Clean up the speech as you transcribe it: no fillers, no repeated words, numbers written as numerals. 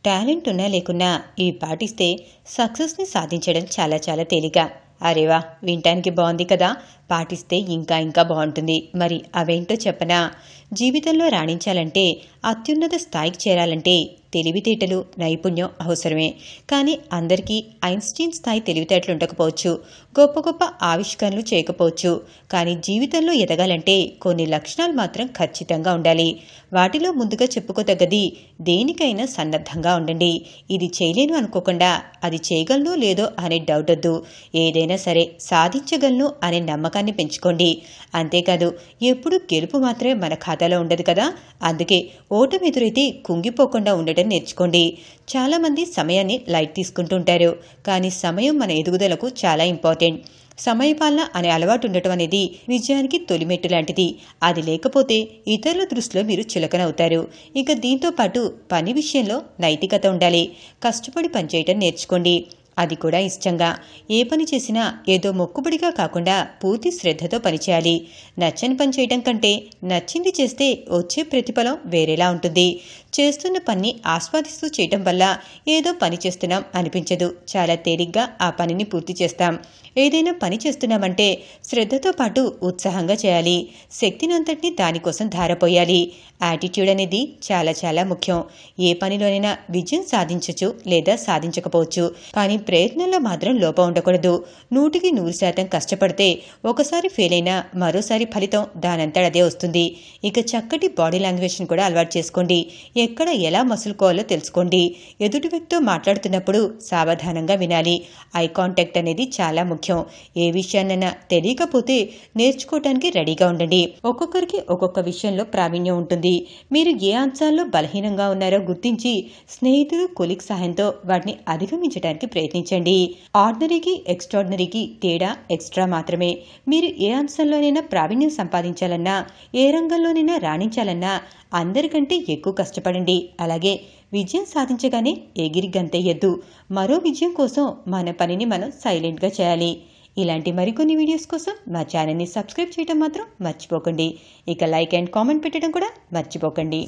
Talent ఉన్నా లేకున్నా ఇవి పాటిస్తే సక్సెస్ని సాధించడం చాలా చాలా తేలిక. అరేవా, వినటానికి బాగుంది కదా, పాటిస్తే ఇంకా ఇంకా బాగుంటుంది. మరి అవేంటో చెప్పనా? జీవితంలో రాణించాలంటే, అత్యున్నత స్థాయికి చేరాలంటే తెలివితేటలు, నైపుణ్యం అవసరమే. కానీ అందరికీ ఐన్స్టీన్ స్థాయి తెలివితేటలు ఉండకపోవచ్చు, గొప్ప గొప్ప ఆవిష్కరణలు చేయకపోవచ్చు. కానీ జీవితంలో ఎదగాలంటే కొన్ని లక్షణాలు మాత్రం ఖచ్చితంగా ఉండాలి. వాటిలో ముందుగా చెప్పుకోదగ్గది, దేనికైనా సన్నద్ధంగా ఉండండి. ఇది చేయలేను అనుకోకుండా అది చేయగలను లేదో అనే డౌట్ వద్దు. ఏదైనా సరే సాధించగలను అనే నమ్మకాన్ని పెంచుకోండి. అంతేకాదు, ఎప్పుడు గెలుపు మాత్రమే మన ఖాతాలో ఉండదు కదా. అందుకే ఓటమి ఎదురైతే కుంగిపోకుండా ఉండటం నేర్చుకోండి. చాలామంది సమయాన్ని లైట్ తీసుకుంటూ ఉంటారు. కానీ సమయం మన ఎదుగుదలకు చాలా ఇంపార్టెంట్. సమయపాలన అనే అలవాటు ఉండటం అనేది విజయానికి తొలిమెట్టు లాంటిది. అది లేకపోతే ఇతరుల దృష్టిలో మీరు చులకనవుతారు. ఇక దీంతో పాటు పని విషయంలో నైతికత ఉండాలి. కష్టపడి పనిచేయటం నేర్చుకోండి. అది కూడా ఇష్టంగా. ఏ పని చేసినా ఏదో మొక్కుబడిగా కాకుండా పూర్తి శ్రద్ధతో పనిచేయాలి. నచ్చని పని చేయటం కంటే నచ్చింది చేస్తే వచ్చే ప్రతిఫలం వేరేలా ఉంటుంది. చేస్తున్న పని ఆస్వాదిస్తూ చేయటం వల్ల ఏదో పని చేస్తున్నాం అనిపించదు. చాలా తేలిగ్గా ఆ పనిని పూర్తి చేస్తాం. ఏదైనా పని చేస్తున్నామంటే శ్రద్ధతో పాటు ఉత్సాహంగా చేయాలి. శక్తినంతటినీ దానికోసం ధారపోయాలి. యాటిట్యూడ్ అనేది చాలా చాలా ముఖ్యం. ఏ పనిలోనైనా విజయం సాధించవచ్చు లేదా సాధించకపోవచ్చు, కానీ ప్రయత్నంలో మాత్రం లోపం ఉండకూడదు. 100% కష్టపడితే ఒకసారి ఫెయిల్ అయినా మరోసారి ఫలితం దానంతట అదే వస్తుంది. ఇక చక్కటి బాడీ లాంగ్వేజ్ని కూడా అలవాటు చేసుకోండి. ఎక్కడ ఎలా మసులుకోవాలో తెలుసుకోండి. ఎదుటి వ్యక్తితో మాట్లాడుతున్నప్పుడు సావధానంగా వినాలి. ఐ కాంటాక్ట్ అనేది చాలా ముఖ్యం. ఏ విషయాన్నైనా తెలియకపోతే నేర్చుకోవటానికి రెడీగా ఉండండి. ఒక్కొక్కరికి ఒక్కొక్క విషయంలో ప్రావీణ్యం ఉంటుంది. మీరు ఏ అంశాల్లో బలహీనంగా ఉన్నారో గుర్తించి స్నేహితులు, కొలీగ్ సహాయంతో వాటిని అధిగమించడానికి ప్రయత్నించండి. ఆర్డినరీకి ఎక్స్ట్రాడినరీకి తేడా ఎక్స్ట్రా మాత్రమే. మీరు ఏ అంశంలోనైనా ప్రావీణ్యం సంపాదించాలన్నా, ఏ రంగంలోనైనా రాణించాలన్నా అందరికంటే ఎక్కువ కష్టపడండి. అలాగే విజయం సాధించగానే ఎగిరి గంతెయ్యొద్దు. మరో విజయం కోసం మన పనిని మనం సైలెంట్గా చేయాలి. ఇలాంటి మరికొన్ని వీడియోస్ కోసం మా ఛానల్ని సబ్స్క్రైబ్ చేయడం మాత్రం మర్చిపోకండి. ఇక లైక్ అండ్ కామెంట్ పెట్టడం కూడా మర్చిపోకండి.